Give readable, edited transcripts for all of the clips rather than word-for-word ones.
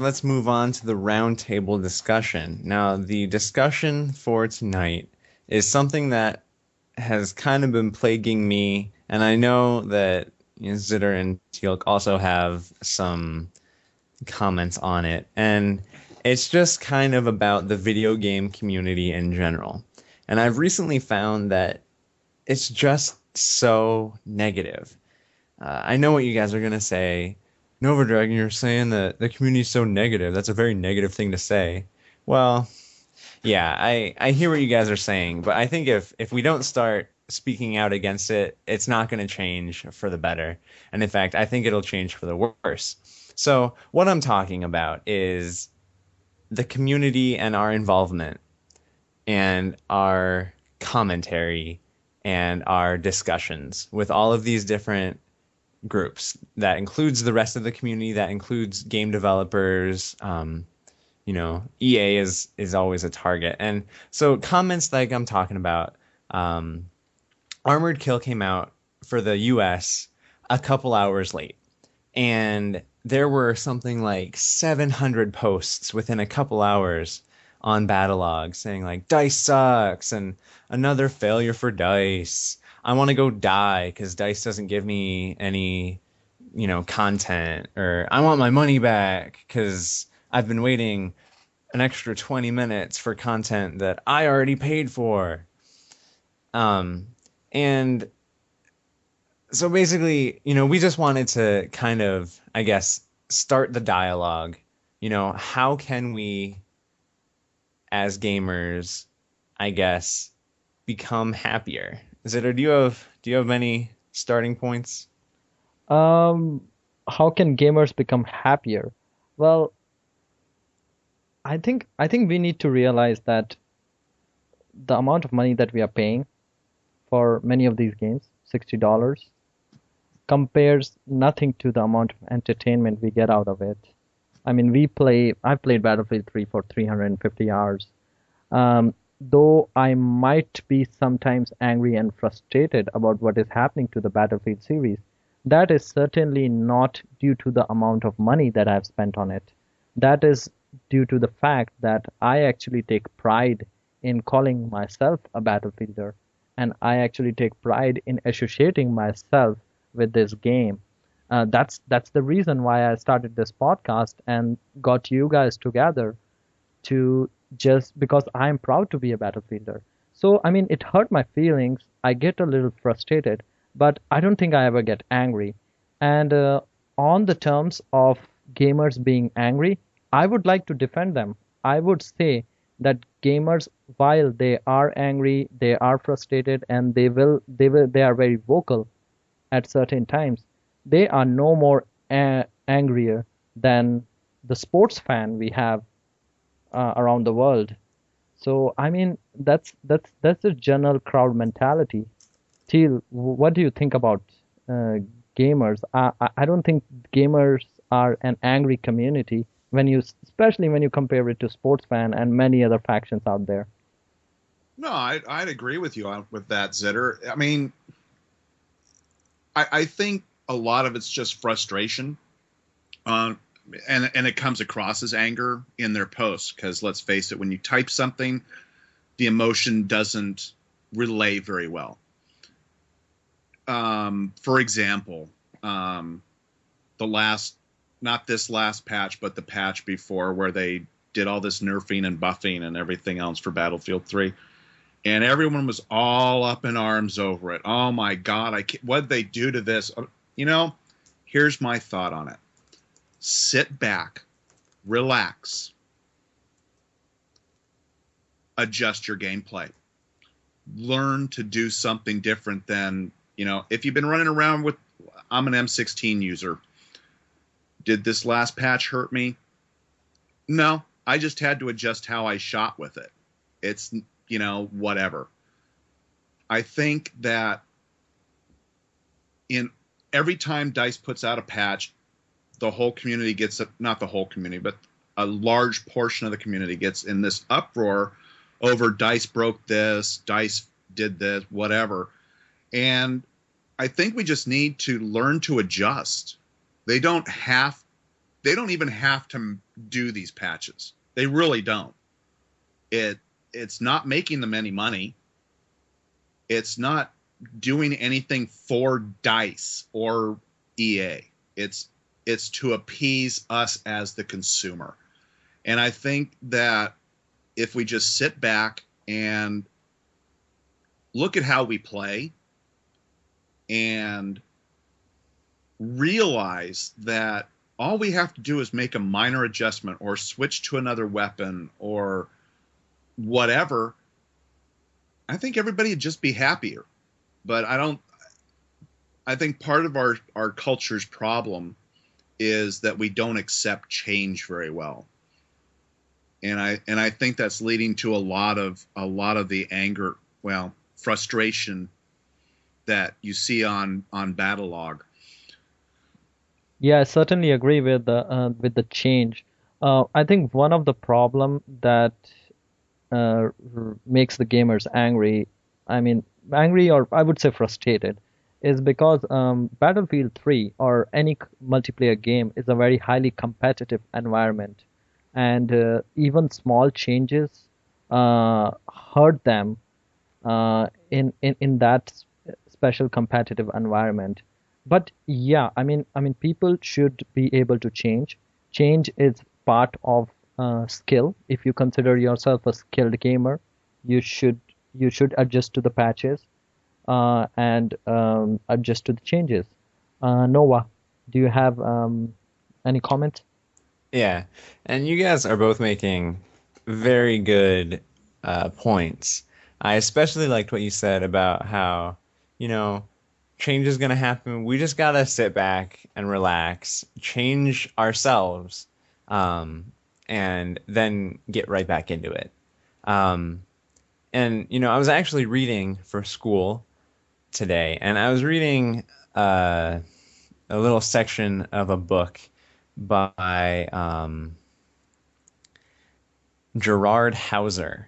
let's move on to the roundtable discussion. Now, the discussion for tonight is something that has kind of been plaguing me, and I know that Zitter and Teal'c also have some comments on it, and it's just kind of about the video game community in general. And I've recently found that it's just so negative. I know what you guys are gonna say. Nova Dragon, you're saying that the community is so negative. That's a very negative thing to say. Well, yeah, I hear what you guys are saying, but I think if we don't start speaking out against it, it's not going to change for the better. And in fact, I think it'll change for the worse. So, what I'm talking about is the community and our involvement and our commentary and our discussions with all of these different groups. That includes the rest of the community, that includes game developers. EA is always a target. And so comments like I'm talking about, Armored Kill came out for the US a couple hours late. And there were something like 700 posts within a couple hours on Battlelog saying like Dice sucks and another failure for Dice. I want to go die because Dice doesn't give me any, content, or I want my money back because I've been waiting an extra 20 minutes for content that I already paid for. And so basically, we just wanted to kind of, I guess, start the dialogue. How can we, as gamers, I guess, become happier? Zitter, do you have any starting points? Um, how can gamers become happier? Well, I think we need to realize that the amount of money that we are paying for many of these games, $60, compares nothing to the amount of entertainment we get out of it. I mean, I've played Battlefield 3 for 350 hours. Though I might be sometimes angry and frustrated about what is happening to the Battlefield series, that is certainly not due to the amount of money that I've spent on it. That is due to the fact that I actually take pride in calling myself a Battlefielder, and I actually take pride in associating myself with this game. That's the reason why I started this podcast and got you guys together to just because I'm proud to be a Battlefielder. So, I mean, it hurt my feelings. I get a little frustrated, but I don't think I ever get angry. And on the terms of gamers being angry, I would like to defend them. I would say that gamers, while they are angry, they are frustrated, and they are very vocal at certain times. They are no more angrier than the sports fan we have around the world. So I mean, that's a general crowd mentality. Teal, what do you think about uh, gamers? I don't think gamers are an angry community especially when you compare it to sports fan and many other factions out there. No, I'd agree with you with that, Zitter. I mean, I think a lot of it's just frustration, uh, and it comes across as anger in their posts. Because let's face it, when you type something, the emotion doesn't relay very well. For example, the last, not this last patch, but the patch before, where they did all this nerfing and buffing and everything else for Battlefield 3. And everyone was all up in arms over it. Oh my God, what'd they do to this? You know, here's my thought on it. Sit back, relax, adjust your gameplay. Learn to do something different than, if you've been running around with, I'm an M16 user. Did this last patch hurt me? No, I just had to adjust how I shot with it. It's, whatever. I think that in every time DICE puts out a patch, the whole community gets, not the whole community, but a large portion of the community gets in this uproar over DICE broke this, DICE did this, whatever. And I think we just need to learn to adjust. They don't have they don't even have to do these patches. They really don't. It's not making them any money. It's not doing anything for DICE or EA. It's to appease us as the consumer. And I think that if we just sit back and look at how we play and realize that all we have to do is make a minor adjustment or switch to another weapon or whatever, I think everybody would just be happier. But I think part of our culture's problem is that we don't accept change very well. And I think that's leading to a lot of the anger, well, frustration that you see on Battlelog. Yeah, I certainly agree with the change. I think one of the problem that makes the gamers angry, I mean, angry or I would say frustrated, is because Battlefield 3 or any multiplayer game is a very highly competitive environment, and even small changes hurt them in that special competitive environment. But yeah, I mean, people should be able to change. Change is part of skill. If you consider yourself a skilled gamer, you should adjust to the patches and adjust to the changes. Nova, do you have any comments? Yeah, and you guys are both making very good points. I especially liked what you said about how, you know, change is going to happen. We just got to sit back and relax, change ourselves, and then get right back into it. And, you know, I was actually reading for school today, and I was reading a little section of a book by Gerard Hauser.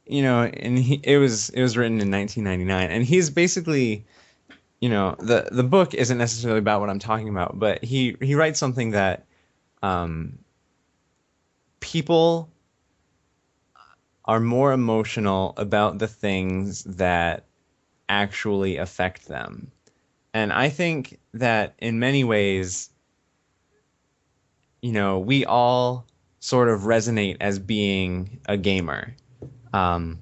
You know, and it was written in 1999, and he's basically, you know, the book isn't necessarily about what I'm talking about, but he writes something that people are more emotional about the things that actually affect them. And I think that in many ways, you know, we all sort of resonate as being a gamer. And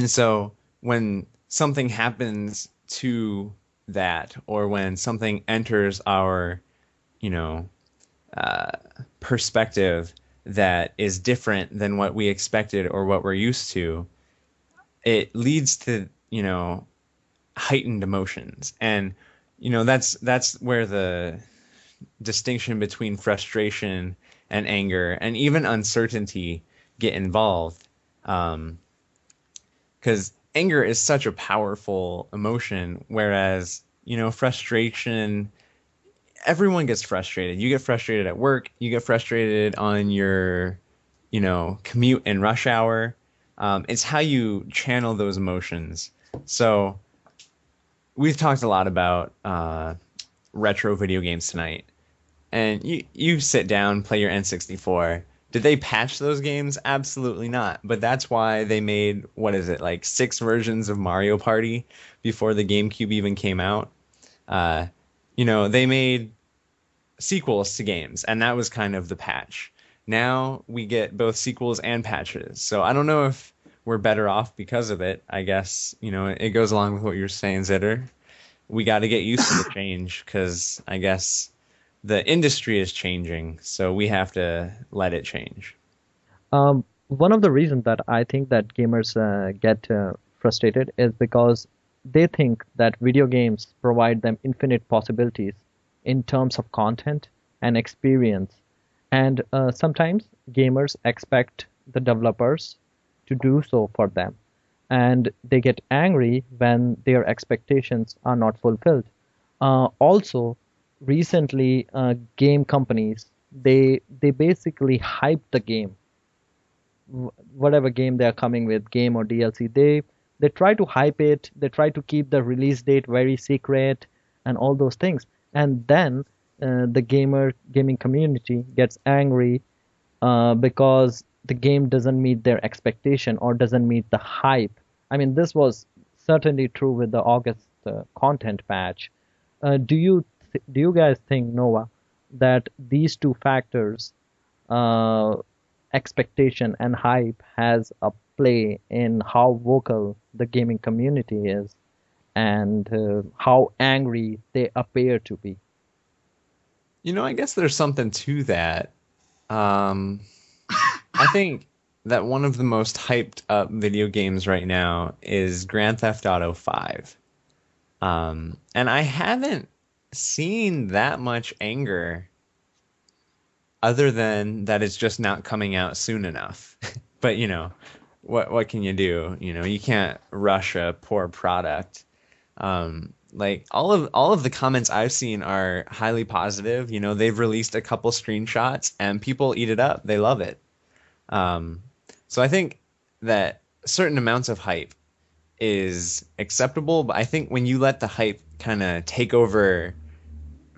so when something happens to that, or when something enters our, you know, perspective that is different than what we expected or what we're used to, it leads to, you know, heightened emotions. And, you know, that's where the distinction between frustration and anger and even uncertainty get involved. Because anger is such a powerful emotion, whereas, you know, frustration, everyone gets frustrated. You get frustrated at work, you get frustrated on your, you know, commute and rush hour. It's how you channel those emotions. So we've talked a lot about retro video games tonight, and you sit down, play your N64. Did they patch those games? Absolutely not. But that's why they made, what is it, like 6 versions of Mario Party before the GameCube even came out. You know, they made sequels to games, and that was kind of the patch. Now we get both sequels and patches. So I don't know if we're better off because of it. I guess, you know, it goes along with what you're saying, Zitter. We got to get used to the change, because I guess the industry is changing, so we have to let it change. One of the reasons that I think that gamers get frustrated is because they think that video games provide them infinite possibilities in terms of content and experience. And sometimes gamers expect the developers to do so for them. And they get angry when their expectations are not fulfilled. Also, recently, game companies, they basically hype the game. Whatever game they are coming with, game or DLC, they try to hype it. They try to keep the release date very secret and all those things. And then the gaming community gets angry because the game doesn't meet their expectation or doesn't meet the hype. I mean, this was certainly true with the August content patch. Do you guys think, Nova, that these two factors, uh, expectation and hype, has a play in how vocal the gaming community is and how angry they appear to be? I guess there's something to that. Um, I think that one of the most hyped up video games right now is Grand Theft Auto 5. And I haven't seen that much anger other than that it's just not coming out soon enough. But what can you do? You can't rush a poor product. Like all of the comments I've seen are highly positive. They've released a couple screenshots and people eat it up. They love it. So I think that certain amounts of hype is acceptable, but I think when you let the hype kind of take over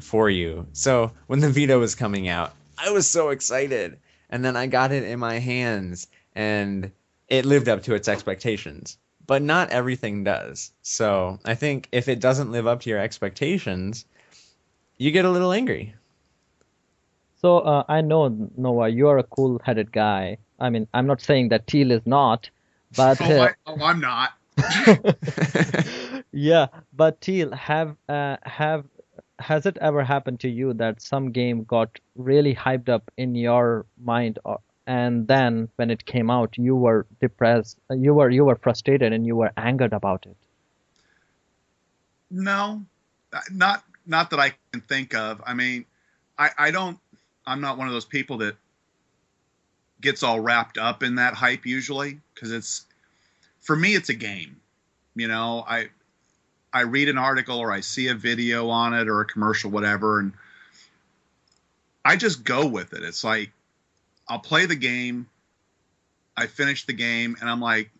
for you. So when the Vita was coming out, I was so excited, and then I got it in my hands, and it lived up to its expectations. But not everything does. So I think if it doesn't live up to your expectations, you get a little angry. So I know, Noah, you are a cool-headed guy. I mean, I'm not saying that Teal is not, but I'm not. yeah, but Teal, has it ever happened to you that some game got really hyped up in your mind, and then when it came out, you were depressed, you were frustrated, and you were angered about it? No, not that I can think of. I mean, I'm not one of those people that gets all wrapped up in that hype usually, because for me it's a game. I read an article or I see a video on it or a commercial, whatever, and I just go with it. It's like I'll play the game, I finish the game, and I'm like,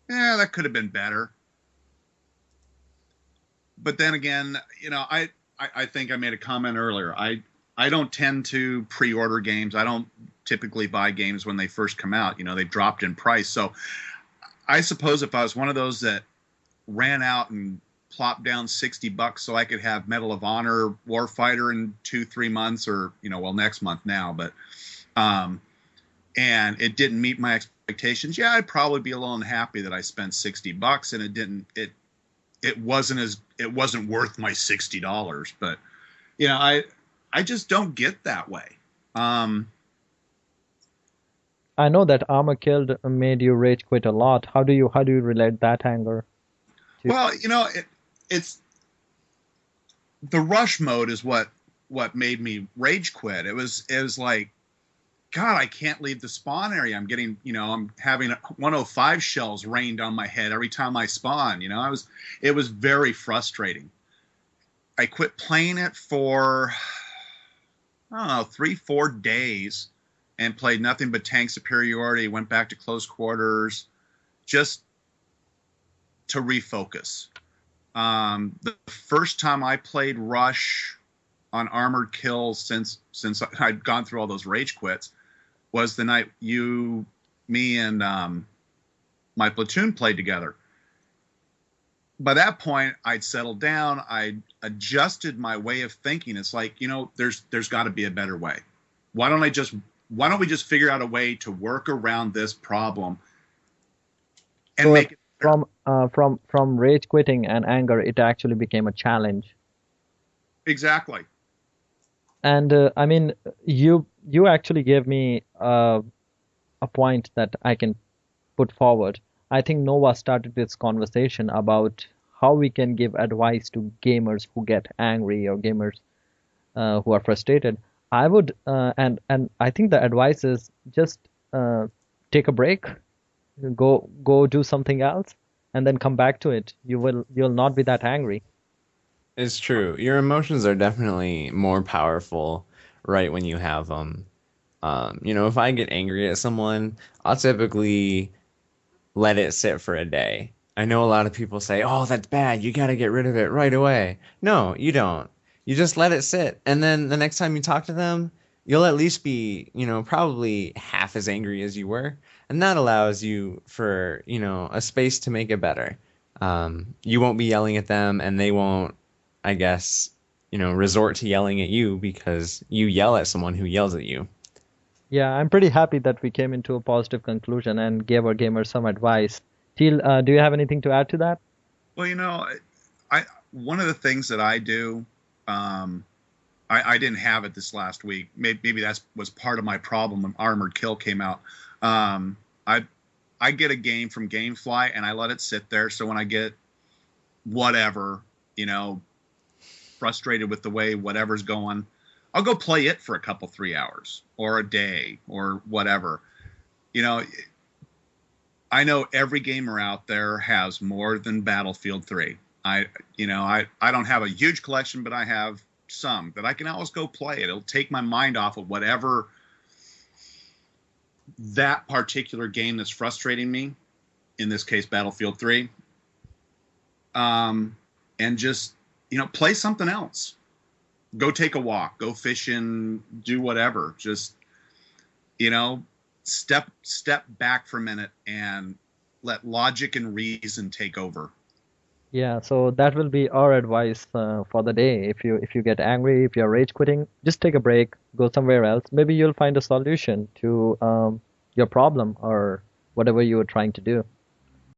yeah, that could have been better. But then again, I think I made a comment earlier. I don't tend to pre-order games. I don't typically buy games when they first come out. They dropped in price. So I suppose if I was one of those that ran out and plopped down $60 so I could have Medal of Honor Warfighter in 2-3 months, or next month now, but and it didn't meet my expectations, yeah, I'd probably be a little unhappy that I spent $60 and it wasn't worth my $60. But I just don't get that way. I know that Armor Killed made you rage quit a lot. How do you relate that anger to? Well, it's the rush mode is what made me rage quit. It was like, God, I can't leave the spawn area. I'm getting, I'm having 105 shells rained on my head every time I spawn. It was very frustrating. I quit playing it for, I don't know, 3-4 days and played nothing but tank superiority, went back to close quarters just to refocus. The first time I played Rush on Armored Kill since I'd gone through all those rage quits was the night me and my platoon played together. By that point, I'd settled down. I'd adjusted my way of thinking. It's like, there's got to be a better way. Why don't we just figure out a way to work around this problem and So make it better? from rage quitting and anger, it actually became a challenge. Exactly. And I mean, you actually gave me a point that I can put forward. I think Nova started this conversation about how we can give advice to gamers who get angry or gamers who are frustrated. I would and I think the advice is just take a break, go do something else, and then come back to it. You'll not be that angry. It's true. Your emotions are definitely more powerful right when you have them. If I get angry at someone, I'll typically let it sit for a day. I know a lot of people say, "Oh, that's bad. You got to get rid of it right away." No, you don't. You just let it sit, and then the next time you talk to them, you'll at least be, probably half as angry as you were, and that allows you for, a space to make it better. You won't be yelling at them, and they won't, I guess, resort to yelling at you because you yell at someone who yells at you. Yeah, I'm pretty happy that we came into a positive conclusion and gave our gamers some advice. Teal, do you have anything to add to that? Well, I one of the things that I do, I didn't have it this last week. Maybe that was part of my problem when Armored Kill came out. I get a game from GameFly and I let it sit there. So when I get whatever, frustrated with the way whatever's going, I'll go play it for a couple, 3 hours or a day or whatever. I know every gamer out there has more than Battlefield 3. I don't have a huge collection, but I have some that I can always go play. It'll take my mind off of whatever that particular game that's frustrating me, in this case Battlefield 3, and just play something else. Go take a walk, go fishing, do whatever. Just step back for a minute and let logic and reason take over. Yeah, so that will be our advice for the day. If you get angry, if you're rage quitting, just take a break, go somewhere else. Maybe you'll find a solution to your problem or whatever you were trying to do.